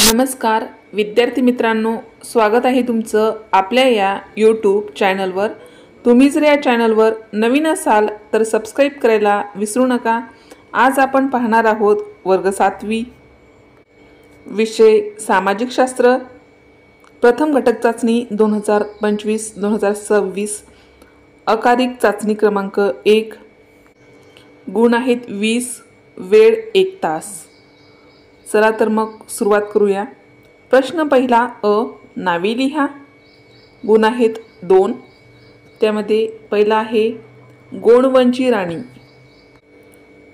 नमस्कार विद्यार्थी मित्रांनो, स्वागत आहे तुमचं आपल्या या यूट्यूब चॅनलवर। तुम्ही जर या चॅनलवर नवीन असाल तर सबस्क्राइब करायला विसरू नका। आज आपण पाहणार आहोत वर्ग 7वी, विषय सामाजिक शास्त्र, प्रथम घटक चाचणी 2025-2026, अकारिक चाचणी क्रमांक 1, गुण आहेत 20, वेळ 1 तास। चला तर मग सुरुवात करूया। प्रश्न पहिला अ, नावे लिहा। गुण आहेत 2। त्यामध्ये पहिला आहे गोंडवनची राणी,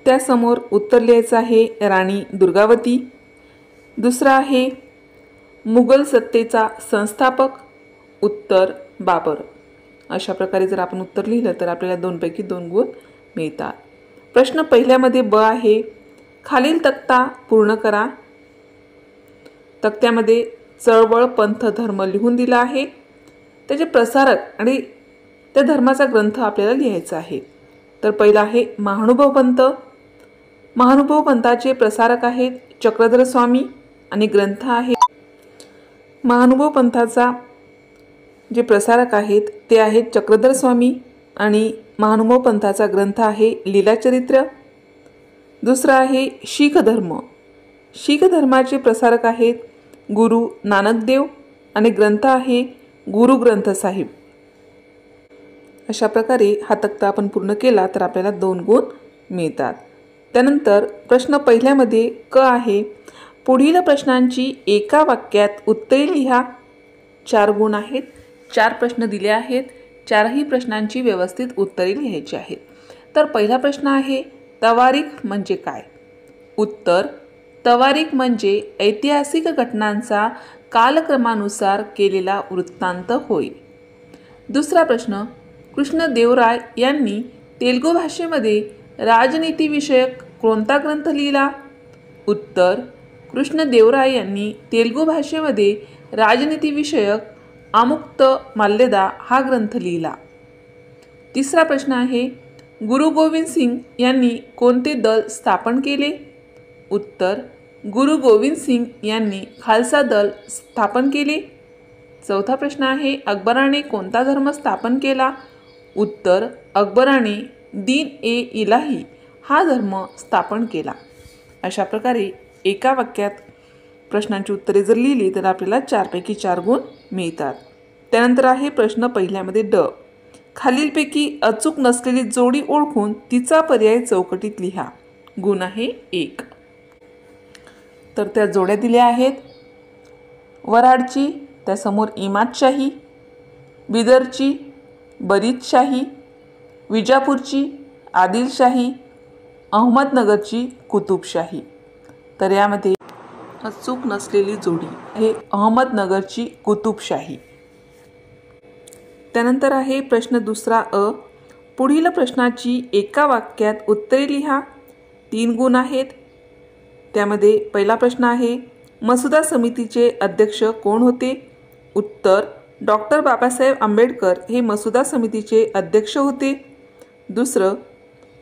त्यासमोर उत्तर लिहायचं आहे राणी दुर्गावती। दुसरा आहे मुघल सत्तेचा संस्थापक, उत्तर बाबर। अशा प्रकारे जर आपण उत्तर लिहिलं तर आपल्याला 2 पैकी 2 गुण मिळतात। प्रश्न पहिल्यामध्ये ब आहे, खालील तक्ता पूर्ण करा। तक्त्यामध्ये चळवळ पंथ धर्म लिहून दिला आहे, त्याचे प्रसारक आणि त्या धर्माचा ग्रंथ आपल्याला लिहायचा आहे। तर पहिला आहे महानुभव पंथ। महानुभव पंथाचे प्रसारक आहेत चक्रधर स्वामी आणि ग्रंथ आहे। महानुभव पंथाचा जे प्रसारक आहेत ते आहेत चक्रधर स्वामी आणि महानुभव पंथाचा ग्रंथ आहे लीलाचरित्र। दुसरा आहे शीख धर्म। शीख धर्माचे प्रसारक आहेत गुरु नानकदेव आणि ग्रंथ आहे गुरु ग्रंथ साहिब। अशा प्रकारे हा तक्ता आपण पूर्ण केला तर आपल्याला 2 गुण मिळतात। त्यानंतर प्रश्न पहिल्यामध्ये क आहे, पुढील प्रश्नांची एका वाक्यात उत्तरे लिहा। 4 गुण आहेत, 4 प्रश्न दिले आहेत, 4ही प्रश्नांची व्यवस्थित उत्तरे लिहायची आहेत। तर पहिला प्रश्न आहे तवारीख म्हणजे काय? उत्तर, तवारीख म्हणजे ऐतिहासिक घटनांचा कालक्रमानुसार केलेला वृत्तांत होय। दुसरा प्रश्न, कृष्णदेवराय यांनी तेलुगू भाषेमध्ये राजनीतीविषयक कोणता ग्रंथ लिहिला? उत्तर, कृष्णदेवराय यांनी तेलुगू भाषेमध्ये राजनीतीविषयक आमुक्त माल्यदा हा ग्रंथ लिहिला। तिसरा प्रश्न आहे, गुरु गोविंद सिंग यांनी कोणते दल स्थापन केले? उत्तर, गुरु गोविंद सिंग यांनी खालसा दल स्थापन केले। चौथा प्रश्न आहे, अकबराने कोणता धर्म स्थापन केला? उत्तर, अकबराने दीन ए इलाही हा धर्म स्थापन केला। अशा प्रकारे एका वाक्यात प्रश्नांची उत्तरे जर लिहिली तर आपल्याला 4 पैकी 4 गुण मिळतात। त्यानंतर आहे प्रश्न पहिल्यामध्ये ड, खालीलपैकी अचूक नसलेली जोडी ओळखून तिचा पर्याय चौकटीत लिहा। गुण आहे 1। तर त्या जोड्या दिल्या आहेत वराडची, त्यासमोर इमादशाही, बिदरची बरीदशाही, विजापूरची आदिलशाही, अहमदनगरची कुतुबशाही। तर यामध्ये अचूक नसलेली जोडी आहे अहमदनगरची कुतुबशाही। त्यानंतर आहे प्रश्न दुसरा अ, पुढील प्रश्नाची एका वाक्यात उत्तरे लिहा। 3 गुण आहेत। त्यामध्ये पहिला प्रश्न आहे, मसुदा समितीचे अध्यक्ष कोण होते? उत्तर, डॉक्टर बाबासाहेब आंबेडकर हे मसुदा समितीचे अध्यक्ष होते। दुसरं,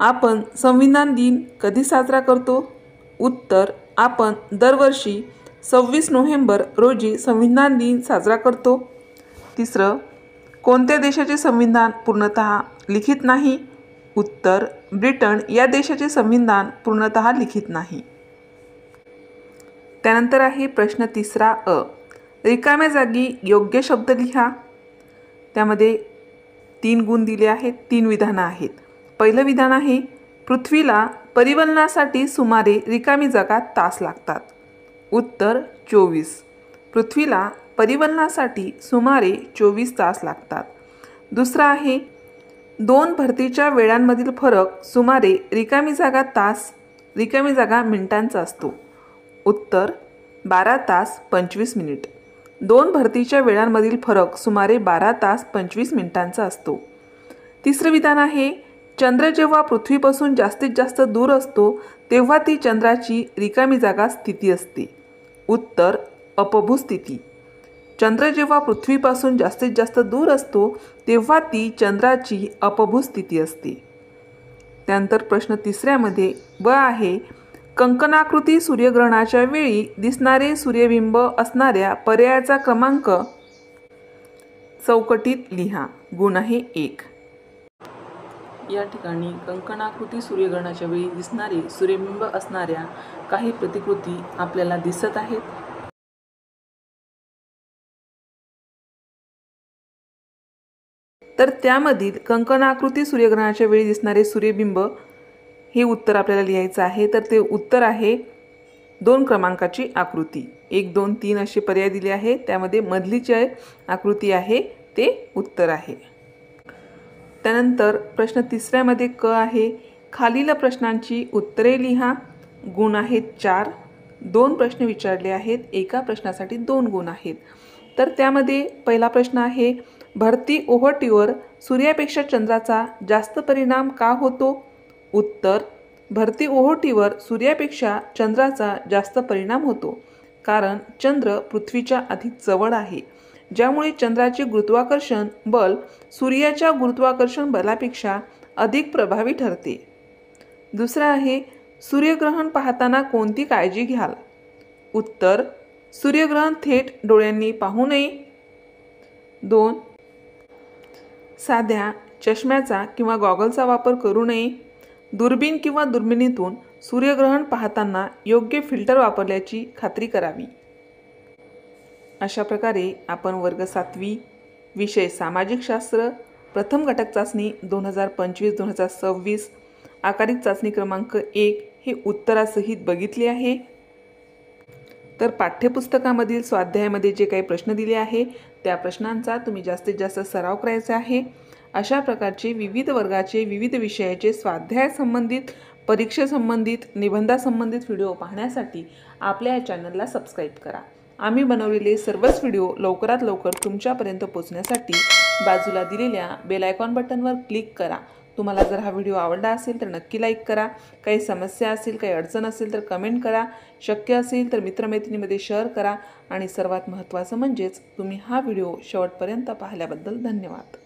आपण संविधान दिन कधी साजरा करतो? उत्तर, आपण दरवर्षी 26 नोव्हेंबर रोजी संविधान दिन साजरा करतो। तिसरं, कोणत्या देशाचे संविधान पूर्णतः लिखित नाही? उत्तर, ब्रिटन या देशाचे संविधान पूर्णतः लिखित नाही। त्यानंतर आहे प्रश्न तिसरा अ, रिकाम्या जागी योग्य शब्द लिहा। त्यामध्ये 3 गुण दिले आहेत, 3 विधानं आहेत। पहिलं विधान आहे, पृथ्वीला परिवलनासाठी सुमारे रिकामी जागा तास लागतात। उत्तर, 24। पृथ्वीला परिवलनासाठी सुमारे 24 तास लागतात। दुसरा आहे, 2 भरतीच्या वेळांमधील फरक सुमारे रिकामी जागा तास, रिकामी जागा मिनिटांचा असतो। उत्तर, 12 तास 25 मिनिट। 2 भरतीच्या वेळांमधील फरक सुमारे 12 तास 25 मिनिटांचा असतो। तिसरं विधान आहे, चंद्र जेव्हा पृथ्वीपासून जास्तीत जास्त दूर असतो तेव्हा ती चंद्राची रिकामी जागा स्थिती असते। उत्तर, अपभू स्थिती। चंद्र जेव्हा पृथ्वीपासून जास्तीत जास्त दूर असतो तेव्हा ती चंद्राची अपभू स्थिती असते। त्यानंतर प्रश्न तिसऱ्यामध्ये ब आहे, कंकणाकृती सूर्यग्रहणाच्या वेळी दिसणारे सूर्यबिंब असणाऱ्या पर्यायाचा क्रमांक चौकटीत लिहा. गुण आहे 1. या ठिकाणी कंकणाकृती सूर्यग्रहणाच्या वेळी दिसणारे सूर्यबिंब असणाऱ्या काही प्रतिकृती आपल्याला दिसत आहेत. तर त्यामधील कंकणाकृती सूर्यग्रहणाच्या वेळी दिसणारे सूर्यबिंब हे उत्तर आपल्याला लिहायचं आहे. तर ते उत्तर आहे 2 क्रमांकाची आकृती. 1, 2, 3 असे पर्याय दिले आहे. त्यामध्ये मधली जी आकृती आहे ते उत्तर आहे. त्यानंतर प्रश्न 3मध्ये क आहे. खालील प्रश्नांची उत्तरे लिहा. गुण आहेत 4. 2 प्रश्न विचारले आहेत. एका प्रश्नासाठी 2 गुण आहेत. तर त्यामध्ये पहिला प्रश्न आहे, भरती ओहोटीवर सूर्यापेक्षा चंद्राचा जास्त परिणाम का होतो? उत्तर, भरती ओहोटीवर सूर्यापेक्षा चंद्राचा जास्त परिणाम होतो कारण चंद्र पृथ्वीच्या अधिक जवळ आहे, ज्यामुळे चंद्राचे गुरुत्वाकर्षण बल सूर्याच्या गुरुत्वाकर्षण बलापेक्षा अधिक प्रभावी ठरते. दुसरा आहे, सूर्यग्रहण पाहताना कोणती काळजी घ्याल? उत्तर, सूर्यग्रहण थेट डोळ्यांनी पाहू नये. 2, साध्या चष्म्याचा किंवा गॉगलचा वापर करू नये. दुर्बीण किंवा दुर्बिणीतून सूर्यग्रहण पाहताना योग्य फिल्टर वापरल्याची खात्री करावी. अशा प्रकारे आपण वर्ग 7वी विषय सामाजिक शास्त्र प्रथम घटक चाचणी 2025-2026 आकारिक चाचणी क्रमांक 1 हे उत्तरासहित बघितले आहे. तर पाठ्यपुस्तकामधील स्वाध्यायामध्ये जे काही प्रश्न दिले आहे त्या प्रश्नांचा तुम्ही जास्तीत जास्त सराव करायचा आहे. अशा प्रकारचे विविध वर्गाचे विविध विषयाचे स्वाध्याय संबंधित, परीक्षेसंबंधित, निबंधासंबंधित व्हिडिओ पाहण्यासाठी आपल्या या चॅनलला सबस्क्राईब करा. आम्ही बनवलेले सर्वच व्हिडिओ लवकरात लवकर तुमच्यापर्यंत पोहोचण्यासाठी बाजूला दिलेल्या बेल आयकॉन बटनवर क्लिक करा. तुम्हाला जर हा व्हिडिओ आवडला असेल तर नक्की लाईक करा. काही समस्या असेल, काही अडचण असेल तर कमेंट करा. शक्य असेल तर मित्रमैत्रिणींमध्ये शेअर करा. आणि सर्वात महत्त्वाचं म्हणजेच तुम्ही हा व्हिडिओ शेवटपर्यंत पाहिल्याबद्दल धन्यवाद.